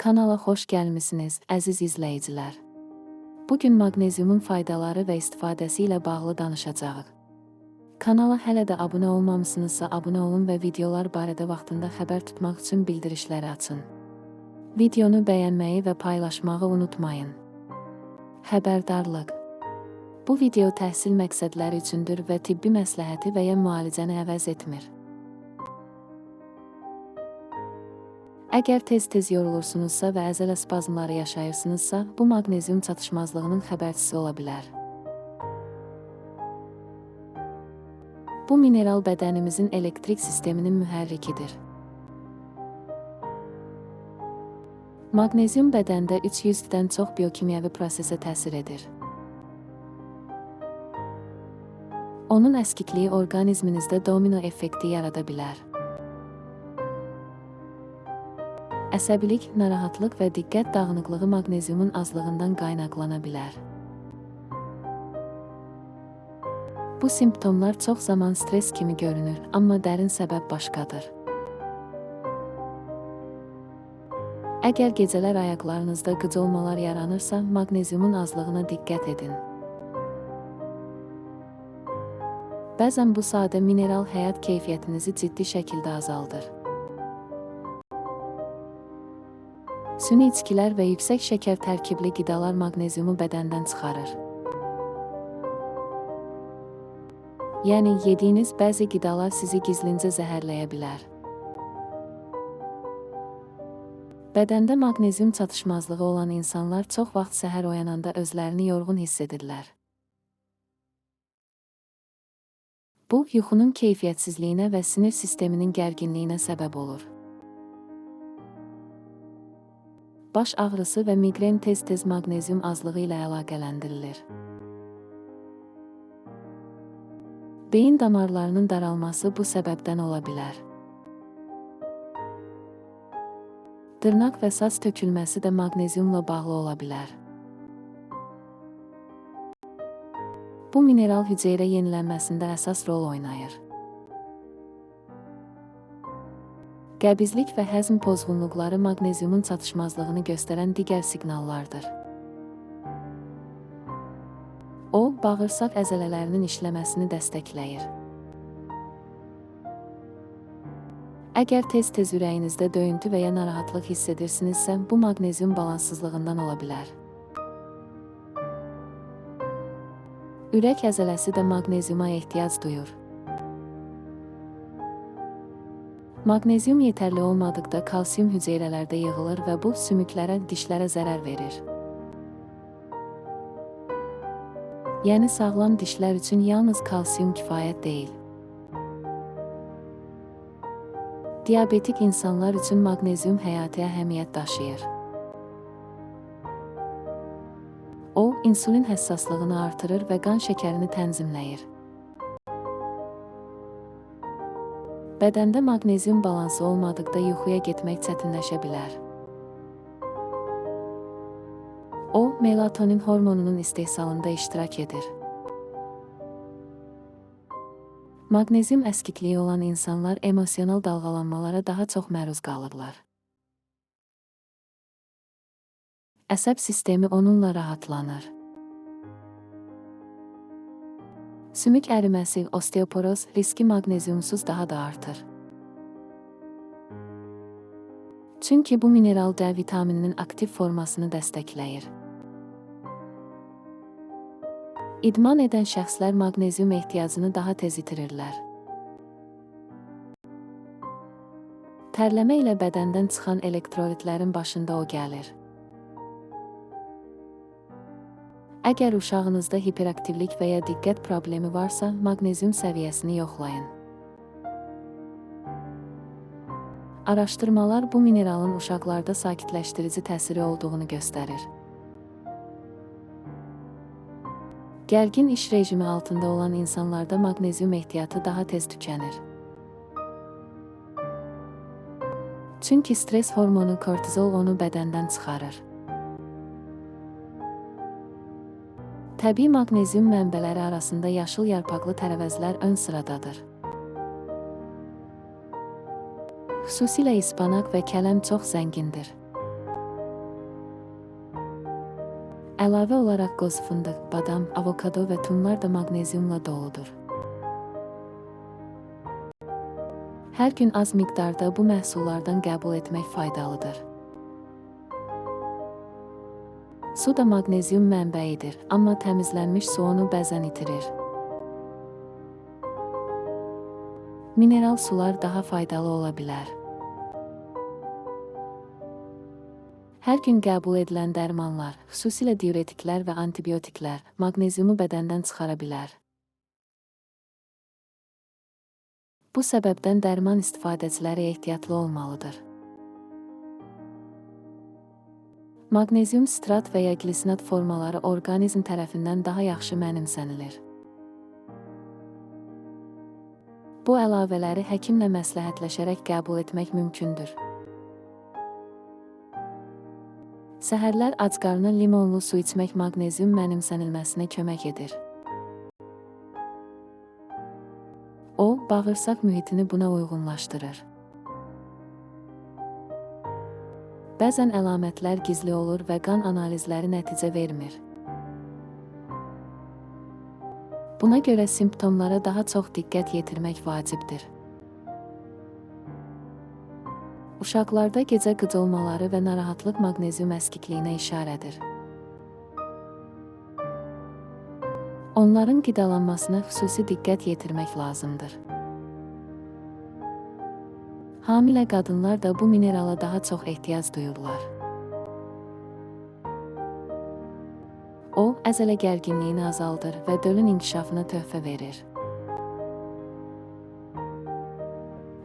Kanala xoş gəlmisiniz, əziz izləyicilər. Bugün maqneziumun faydaları və istifadəsi ilə bağlı danışacağıq. Kanala hələ də abunə olmamısınızsa abunə olun və videolar barədə vaxtında xəbər tutmaq üçün bildirişləri açın. Videonu bəyənməyi və paylaşmağı unutmayın. Xəbərdarlıq. Bu video təhsil məqsədləri üçündür və tibbi məsləhəti və ya müalicəni əvəz etmir. Əgər tez-tez yorulursunuzsa və əzələ spazmları yaşayırsınızsa, bu maqnezium çatışmazlığının xəbərçisi ola bilər. Bu mineral bədənimizin elektrik sisteminin mühərrikidir. Maqnezium bədəndə 300-dən çox biokimyəvi prosesə təsir edir. Onun əskikliyi orqanizminizdə domino effekti yarada bilər. Əsəbilik, narahatlıq və diqqət dağınıqlığı maqneziumun azlığından qaynaqlana bilər. Bu simptomlar çox zaman stres kimi görünür, amma dərin səbəb başqadır. Əgər gecələr ayaqlarınızda qıcolmalar yaranırsa, maqneziumun azlığına diqqət edin. Bəzən bu sadə mineral həyat keyfiyyətinizi ciddi şəkildə azaldır. Süni içkilər və yüksək şəkər tərkibli qidalar maqneziumu bədəndən çıxarır. Yəni, yediyiniz bəzi qidalar sizi gizlincə zəhərləyə bilər. Bədəndə maqnezium çatışmazlığı olan insanlar çox vaxt səhər oyananda özlərini yorğun hiss edirlər. Bu, yuxunun keyfiyyətsizliyinə və sinir sisteminin gərginliyinə səbəb olur. Baş ağrısı və miqren tez-tez maqnezium azlığı ilə əlaqələndirilir. Beyin damarlarının daralması bu səbəbdən ola bilər. Dırnaq və saç tökülməsi də maqneziumla bağlı ola bilər. Bu mineral hüceyrə yenilənməsində əsas rol oynayır. Qəbizlik və həzm pozğunluqları maqneziumun çatışmazlığını göstərən digər siqnallardır. O, bağırsaq əzələlərinin işləməsini dəstəkləyir. Əgər tez-tez ürəyinizdə döyüntü və ya narahatlıq hiss edirsinizsə, bu maqnezium balanssızlığından ola bilər. Ürək əzələsi də maqneziuma ehtiyac duyur. Maqnezium yetərli olmadıqda kalsium hüceyrələrdə yığılır və bu sümüklərə, dişlərə zərər verir. Yəni sağlam dişlər üçün yalnız kalsium kifayət deyil. Diabetik insanlar üçün maqnezium həyati əhəmiyyət daşıyır. O, insulin həssaslığını artırır və qan şəkərini tənzimləyir. Bədəndə maqnezium balansı olmadıqda yuxuya getmək çətinləşə bilər. O, melatonin hormonunun istehsalında iştirak edir. Maqnezium əskikliyi olan insanlar emosional dalğalanmalara daha çox məruz qalırlar. Əsəb sistemi onunla rahatlanır. Sümük əriməsi, osteoporoz riski maqneziumsuz daha da artır. Çünki bu mineral D vitamininin aktiv formasını dəstəkləyir. İdman edən şəxslər maqnezium ehtiyacını daha tez itirirlər. Tərləmə ilə bədəndən çıxan elektrolitlərin başında o gəlir. Əgər uşağınızda hiperaktivlik və ya diqqət problemi varsa, maqnezium səviyyəsini yoxlayın. Araşdırmalar bu mineralın uşaqlarda sakitləşdirici təsiri olduğunu göstərir. Gərgin iş rejimi altında olan insanlarda maqnezium ehtiyatı daha tez tükənir. Çünki stres hormonu kortizol onu bədəndən çıxarır. Təbii maqnezium mənbələri arasında yaşıl yarpaqlı tərəvəzlər ön sıradadır. Xüsusilə ispanaq və kələm çox zəngindir. Əlavə olaraq qoz fındıq, badam, avokado və tumlar da maqneziumla doludur. Hər gün az miqdarda bu məhsullardan qəbul etmək faydalıdır. Su da maqnezium mənbəyidir, amma təmizlənmiş su onu bəzən itirir. Mineral sular daha faydalı ola bilər. Hər gün qəbul edilən dərmanlar, xüsusilə diuretiklər və antibiotiklər, maqneziumu bədəndən çıxara bilər. Bu səbəbdən dərman istifadəçiləri ehtiyatlı olmalıdır. Maqnezium sitrat və ya glisinat formaları orqanizm tərəfindən daha yaxşı mənimsənilir. Bu əlavələri həkimlə məsləhətləşərək qəbul etmək mümkündür. Səhərlər ac qarnına limonlu su içmək maqnezium mənimsənilməsinə kömək edir. O, bağırsaq mühitini buna uyğunlaşdırır. Bəzən əlamətlər gizli olur və qan analizləri nəticə vermir. Buna görə simptomlara daha çox diqqət yetirmək vacibdir. Uşaqlarda gecə qıcılmaları və narahatlıq maqnezium əskikliyinə işarədir. Onların qidalanmasına xüsusi diqqət yetirmək lazımdır. Hamilə qadınlar da bu minerala daha çox ehtiyac duyurlar. O, əzələ gərginliyini azaldır və dölün inkişafına töhfə verir.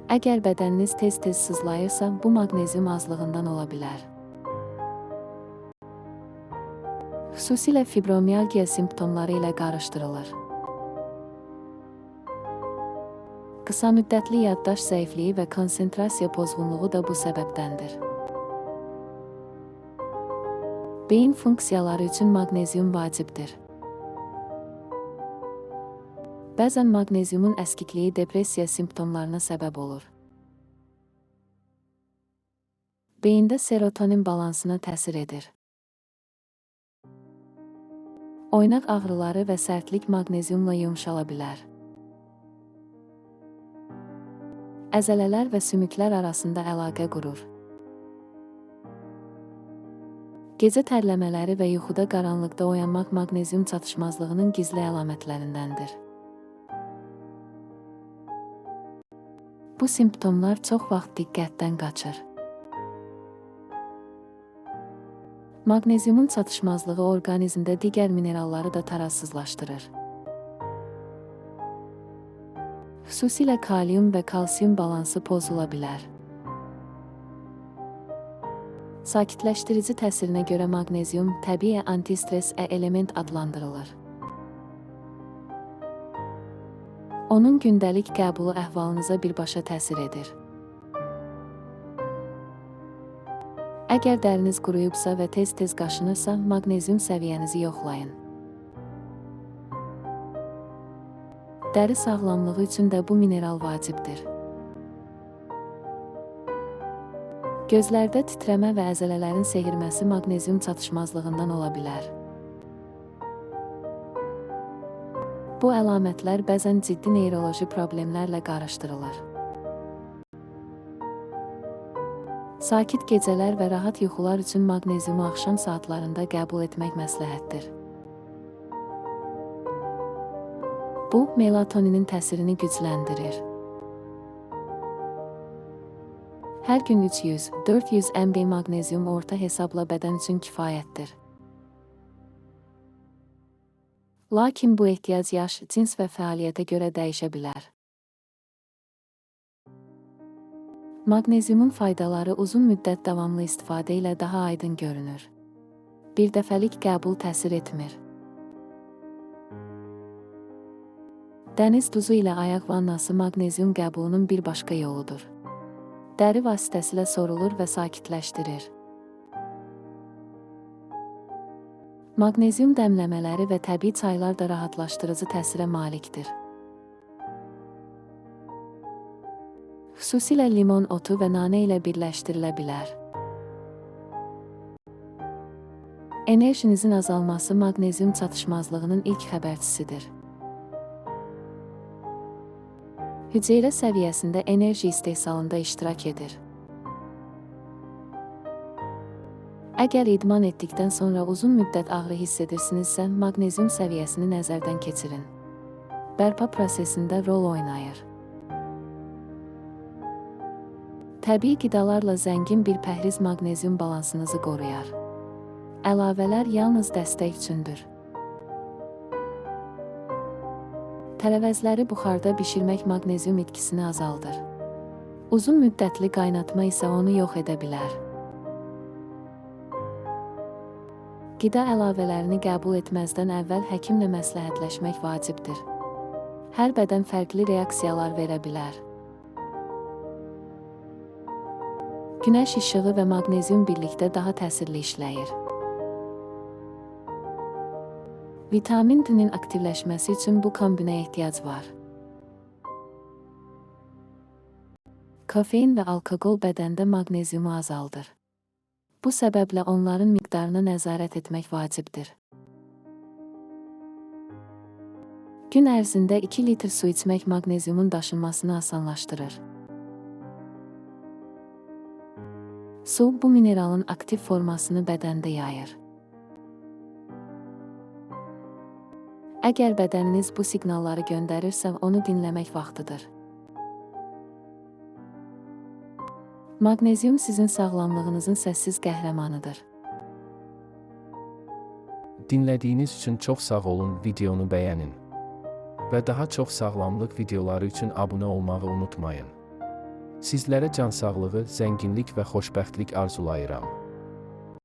Əgər bədəniniz tez-tez sızlayırsa, bu maqnezium azlığından ola bilər. Xüsusilə fibromialgiya simptomları ilə qarışdırılır. Qısa müddətli yaddaş zəifliyi və konsentrasiya pozğunluğu da bu səbəbdəndir. Beyin funksiyaları üçün maqnezium vacibdir. Bəzən maqneziumun əskikliyi depressiya simptomlarına səbəb olur. Beyində serotonin balansına təsir edir. Oynaq ağrıları və sərtlik maqneziumla yumşala bilər. Əzələlər və sümüklər arasında əlaqə qurur. Gecə tərləmələri və yuxuda qaranlıqda oyanmaq maqnezium çatışmazlığının gizli əlamətlərindəndir. Bu simptomlar çox vaxt diqqətdən qaçır. Maqneziumun çatışmazlığı orqanizmdə digər mineralları da tarazsızlaşdırır. Xüsusilə kalium və kalsium balansı pozula bilər. Sakitləşdirici təsirinə görə maqnezium təbii antistres element adlandırılır. Onun gündəlik qəbulu əhvalınıza birbaşa təsir edir. Əgər dəriniz quruyubsa və tez-tez qaşınırsa, maqnezium səviyyənizi yoxlayın. Dəri sağlamlığı üçün də bu mineral vacibdir. Gözlərdə titrəmə və əzələlərin seyirməsi maqnezium çatışmazlığından ola bilər. Bu əlamətlər bəzən ciddi neyroloji problemlərlə qarışdırılır. Sakit gecələr və rahat yuxular üçün maqneziumu axşam saatlarında qəbul etmək məsləhətdir. Bu, melatoninin təsirini gücləndirir. Hər gün 300-400 mg maqnezium orta hesabla bədən üçün kifayətdir. Lakin bu ehtiyac yaş, cins və fəaliyyətə görə dəyişə bilər. Maqneziumun faydaları uzun müddət davamlı istifadə ilə daha aydın görünür. Bir dəfəlik qəbul təsir etmir. Dəniz duzu ilə ayaq vannası maqnezium qəbulunun bir başqa yoludur. Dəri vasitəsilə sorulur və sakitləşdirir. Maqnezium dəmləmələri və təbii çaylar da rahatlaşdırıcı təsirə malikdir. Xüsusilə limon otu və nanə ilə birləşdirilə bilər. Enerjinizin azalması maqnezium çatışmazlığının ilk xəbərçisidir. Hüceyrə səviyyəsində enerji istehsalında iştirak edir. Əgər idman etdikdən sonra uzun müddət ağrı hiss edirsinizsə, maqnezium səviyyəsini nəzərdən keçirin. Bərpa prosesində rol oynayır. Təbii qidalarla zəngin bir pəhriz maqnezium balansınızı qoruyar. Əlavələr yalnız dəstək üçündür. Tərəvəzləri buxarda bişirmək maqnezium itkisini azaldır. Uzun müddətli qaynatma isə onu yox edə bilər. Qida əlavələrini qəbul etməzdən əvvəl həkimlə məsləhətləşmək vacibdir. Hər bədən fərqli reaksiyalar verə bilər. Günəş işığı və maqnezium birlikdə daha təsirli işləyir. Vitamin D-nin aktivləşməsi üçün bu kombinə ehtiyac var. Kofein və alkoqol bədəndə maqneziumu azaldır. Bu səbəblə onların miqdarına nəzarət etmək vacibdir. Gün ərzində 2 litr su içmək maqneziumun daşınmasını asanlaşdırır. Su bu mineralın aktiv formasını bədəndə yayır. Əgər bədəniniz bu siqnalları göndərirsə, onu dinləmək vaxtıdır. Maqnezium sizin sağlamlığınızın səssiz qəhrəmanıdır. Dinlədiyiniz üçün çox sağ olun, videonu bəyənin. Və daha çox sağlamlıq videoları üçün abunə olmağı unutmayın. Sizlərə can sağlığı, zənginlik və xoşbəxtlik arzulayıram.